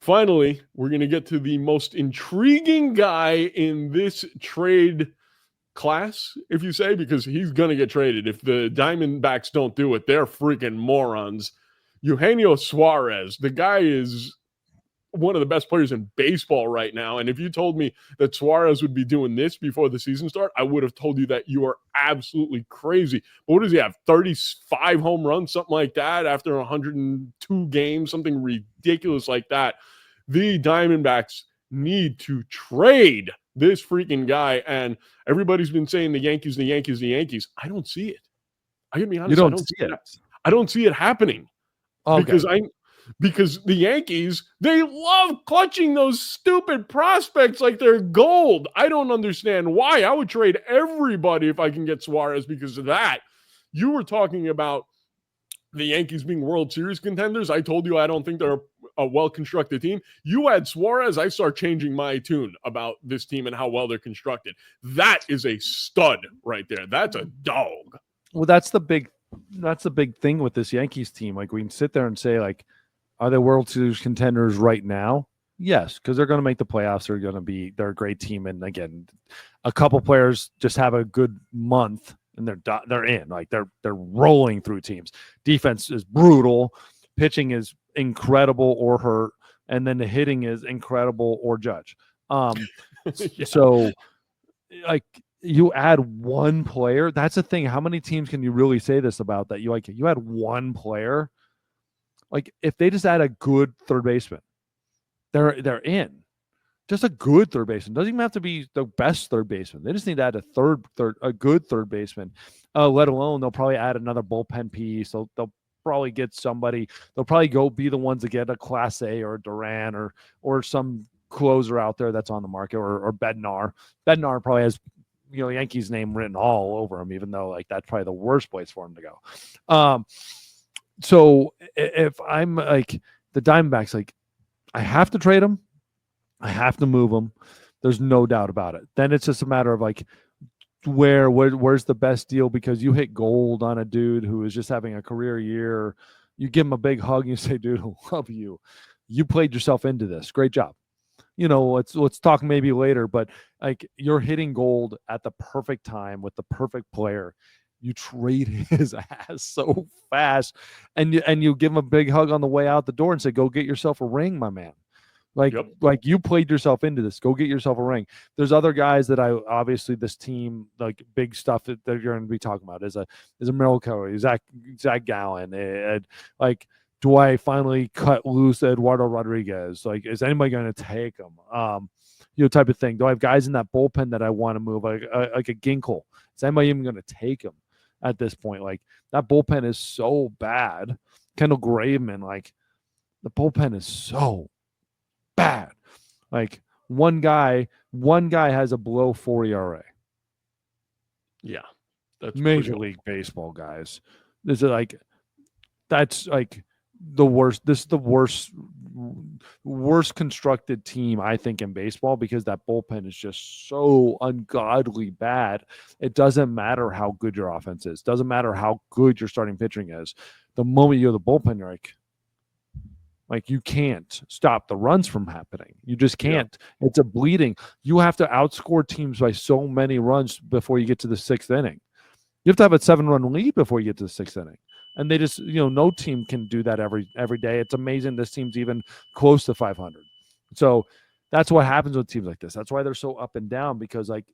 finally, we're going to get to the most intriguing guy in this trade class, if you say, because he's going to get traded. If the Diamondbacks don't do it, they're freaking morons. Eugenio Suárez, the guy is one of the best players in baseball right now. And if you told me that Suarez would be doing this before the season start, I would have told you that you are absolutely crazy. But what does he have? 35 home runs, something like that, after 102 games, something ridiculous like that. The Diamondbacks need to trade this freaking guy. And everybody's been saying the Yankees, the Yankees, the Yankees. I don't see it. I gotta be honest. I don't see it. I don't see it happening. Okay. Because the Yankees, they love clutching those stupid prospects like they're gold. I don't understand why. I would trade everybody if I can get Suarez because of that. You were talking about the Yankees being World Series contenders. I told you I don't think they're a well-constructed team. You add Suarez, I start changing my tune about this team and how well they're constructed. That is a stud right there. That's a dog. Well, that's the big thing with this Yankees team. Like, we can sit there and say, like, are they World Series contenders right now? Yes, because they're going to make the playoffs. They're a great team. And again, a couple players just have a good month and they're in. Like, they're rolling through teams. Defense is brutal. Pitching is incredible or hurt. And then the hitting is incredible or judge. Yeah. So, like, you add one player. That's the thing. How many teams can you really say this about that? You add one player. Like, if they just add a good third baseman, they're in. Just a good third baseman. Doesn't even have to be the best third baseman. They just need to add a good third baseman. Let alone they'll probably add another bullpen piece. They'll probably get somebody. They'll probably go be the ones that get a Class A or a Duran or some closer out there that's on the market or Bednar. Bednar probably has Yankees name written all over him, even though like that's probably the worst place for him to go. So if I'm like the Diamondbacks, like I have to trade them, I have to move them. There's no doubt about it. Then it's just a matter of like where's the best deal, because you hit gold on a dude who is just having a career year. You give him a big hug and you say, dude, I love you. You played yourself into this. Great job. Let's talk maybe later, but like you're hitting gold at the perfect time with the perfect player. You trade his ass so fast, and you give him a big hug on the way out the door and say, "Go get yourself a ring, my man." Like you played yourself into this. Go get yourself a ring. There's other guys that obviously this team, like big stuff that you're going to be talking about is a Merrill Kelly, Zach Gallen, and like. Do I finally cut loose Eduardo Rodriguez? Like, is anybody going to take him? Type of thing. Do I have guys in that bullpen that I want to move, like a Ginkel? Is anybody even going to take him at this point? Like, that bullpen is so bad. Kendall Graveman, like, the bullpen is so bad. Like, one guy has a below 4 ERA. Yeah, that's Major League Baseball guys. That's like the worst. This is the worst constructed team, I think, in baseball, because that bullpen is just so ungodly bad. It doesn't matter how good your offense is. Doesn't matter how good your starting pitching is. The moment you're the bullpen, you're like you can't stop the runs from happening. You just can't. Yeah. It's a bleeding. You have to outscore teams by so many runs before you get to the sixth inning. You have to have a 7-run lead before you get to the sixth inning. And they just, no team can do that every day. It's amazing this team's even close to 500. So that's what happens with teams like this. That's why they're so up and down, because like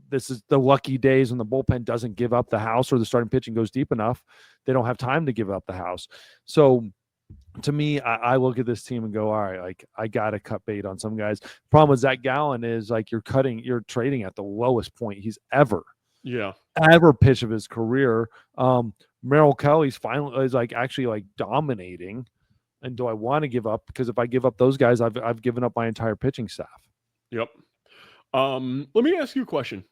this is the lucky days when the bullpen doesn't give up the house or the starting pitching goes deep enough. They don't have time to give up the house. So to me, I look at this team and go, all right, like I got to cut bait on some guys. The problem with Zach Gallen is like you're trading at the lowest point he's ever pitched of his career. Merrill Kelly's finally is like actually like dominating. And do I want to give up? Because if I give up those guys, I've given up my entire pitching staff. Yep. Let me ask you a question.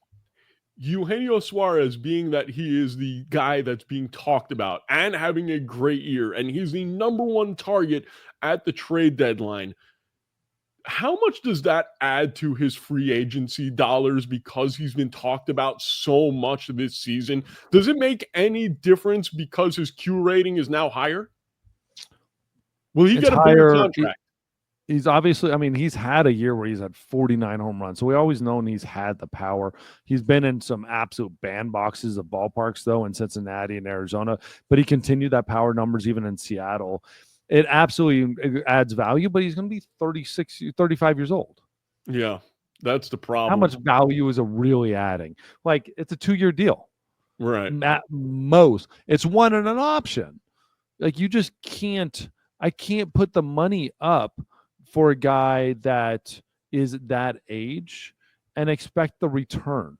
Eugenio Suárez, being that he is the guy that's being talked about and having a great year, and he's the number one target at the trade deadline, how much does that add to his free agency dollars, because he's been talked about so much this season? Does it make any difference because his Q rating is now higher? Will he get a bigger contract? He's obviously, I mean, he's had a year where he's had 49 home runs. So we always known he's had the power. He's been in some absolute bandboxes of ballparks, though, in Cincinnati and Arizona, but he continued that power numbers even in Seattle. It absolutely adds value, but he's going to be 35 years old. Yeah, that's the problem. How much value is it really adding? Like, it's a 2-year deal. Right. At most. It's one and an option. Like, you just can't, I can't put the money up for a guy that is that age and expect the return.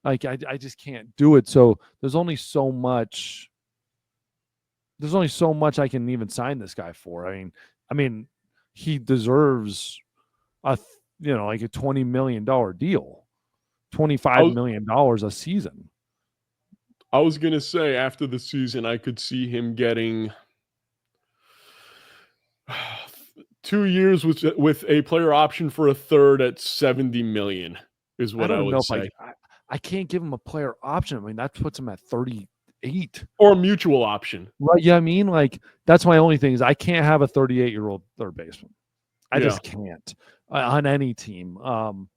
Like, I just can't do it. So there's only so much I can even sign this guy for. I mean, he deserves like a $20 million deal, $25 million a season. I was gonna say after the season, I could see him getting 2 years with a player option for a third at $70 million is what I would say. I can't give him a player option. I mean, that puts him at 38. Or a mutual option. Right. Yeah, I mean, like, that's my only thing is I can't have a 38-year-old third baseman. I just can't on any team. But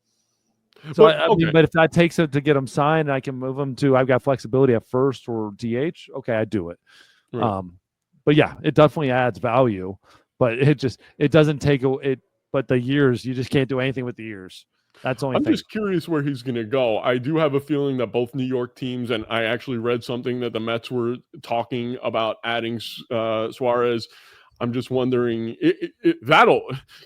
if that takes it to get him signed, I can move him to, I've got flexibility at first or DH. Okay, I do it. Right. But yeah, it definitely adds value, but it doesn't take it. But the years, you just can't do anything with the years. That's the only thing. I'm just curious where he's going to go. I do have a feeling that both New York teams, and I actually read something that the Mets were talking about adding Suarez. I'm just wondering,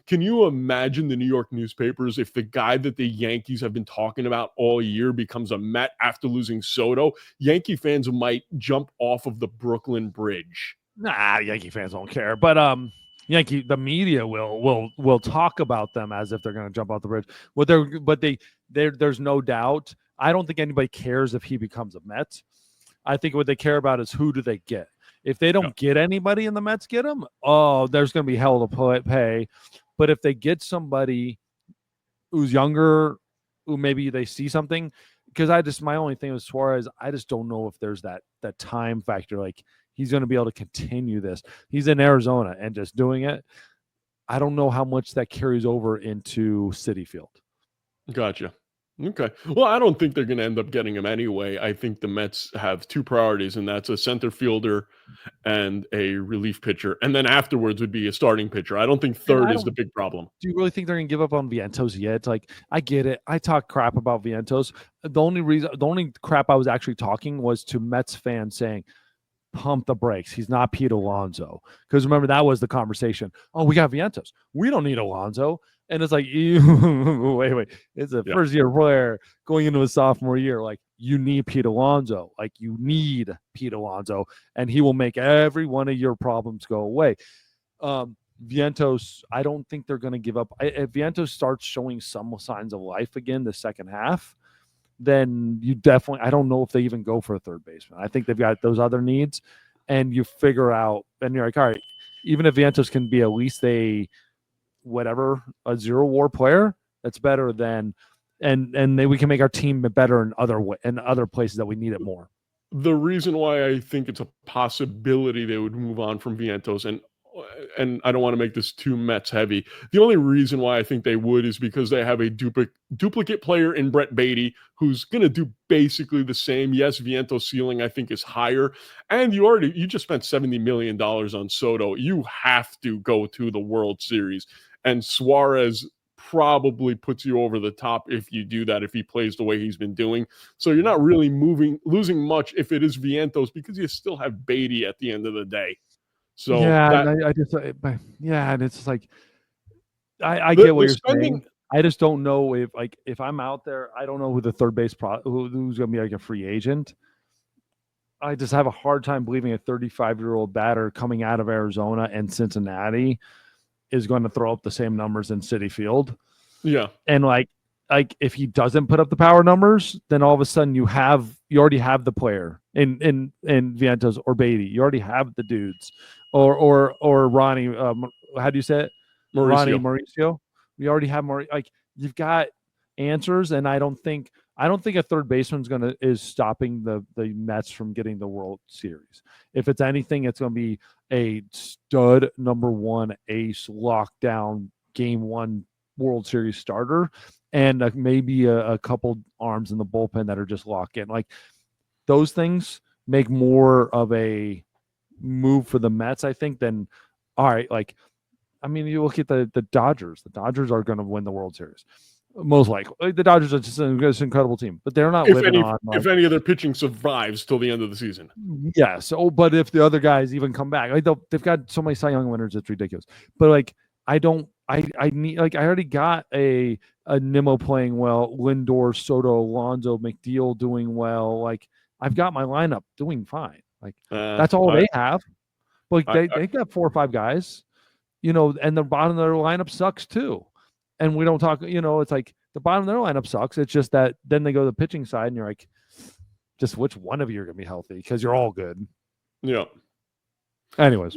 can you imagine the New York newspapers if the guy that the Yankees have been talking about all year becomes a Met after losing Soto? Yankee fans might jump off of the Brooklyn Bridge. Nah, Yankee fans don't care. But the media will talk about them as if they're going to jump off the bridge. There's no doubt. I don't think anybody cares if he becomes a Met. I think what they care about is who do they get. If they don't get anybody and the Mets get him, there's going to be hell to pay. But if they get somebody who's younger, who maybe they see something, because my only thing with Suarez, I just don't know if there's that time factor. Like, he's going to be able to continue this. He's in Arizona and just doing it. I don't know how much that carries over into Citi Field. Gotcha. Okay. Well, I don't think they're going to end up getting him anyway. I think the Mets have two priorities, and that's a center fielder and a relief pitcher. And then afterwards would be a starting pitcher. I don't think third is the big problem. Do you really think they're going to give up on Vientos yet? It's like, I get it. I talk crap about Vientos. The only crap I was actually talking was to Mets fans saying, pump the brakes. He's not Pete Alonso. Because remember, that was the conversation. Oh, we got Vientos. We don't need Alonso. And it's like, wait. It's a first-year player going into a sophomore year. Like, you need Pete Alonso. And he will make every one of your problems go away. Vientos, I don't think they're going to give up. If Vientos starts showing some signs of life again the second half, then you definitely, I don't know if they even go for a third baseman. I think they've got those other needs, and you figure out, and you're like, all right, even if Vientos can be at least a zero WAR player, that's better than, and then we can make our team better in other places that we need it more. The reason why I think it's a possibility they would move on from Vientos, and I don't want to make this too Mets heavy. The only reason why I think they would is because they have a duplicate player in Brett Beatty who's going to do basically the same. Yes, Vientos' ceiling I think is higher, and you just spent $70 million on Soto. You have to go to the World Series, and Suarez probably puts you over the top if you do that, if he plays the way he's been doing. So you're not really losing much if it is Vientos, because you still have Beatty at the end of the day. So and it's like, I get what you're saying. I just don't know if I'm out there, I don't know who the third base who's going to be like a free agent. I just have a hard time believing a 35-year-old batter coming out of Arizona and Cincinnati is going to throw up the same numbers in Citi Field. Yeah, and like if he doesn't put up the power numbers, then all of a sudden you already have the player in Vientos or Beatty. You already have the dudes. Or Ronnie, how do you say it? Mauricio. We already have more. Like, you've got answers, and I don't think a third baseman's is stopping the Mets from getting the World Series. If it's anything, it's going to be a stud number one ace lockdown game one World Series starter, and maybe a couple arms in the bullpen that are just locked in. Like those things make more of a move for the Mets, I think, than all right. Like, I mean, you look at the Dodgers. The Dodgers are going to win the World Series. Most likely, the Dodgers are just an incredible team, but they're not living on. Like, if any of their pitching survives till the end of the season, yes. Oh, but if the other guys even come back, like they've got so many Cy Young winners, it's ridiculous. But like, I need like I already got a Nimmo playing well, Lindor, Soto, Alonso, McNeil doing well. Like I've got my lineup doing fine. Like that's all they have. Like they got 4 or 5 guys, and the bottom of their lineup sucks too. And we don't talk, it's like the bottom of their lineup sucks. It's just that then they go to the pitching side and you're like, just which one of you are going to be healthy because you're all good. Yeah. Anyways.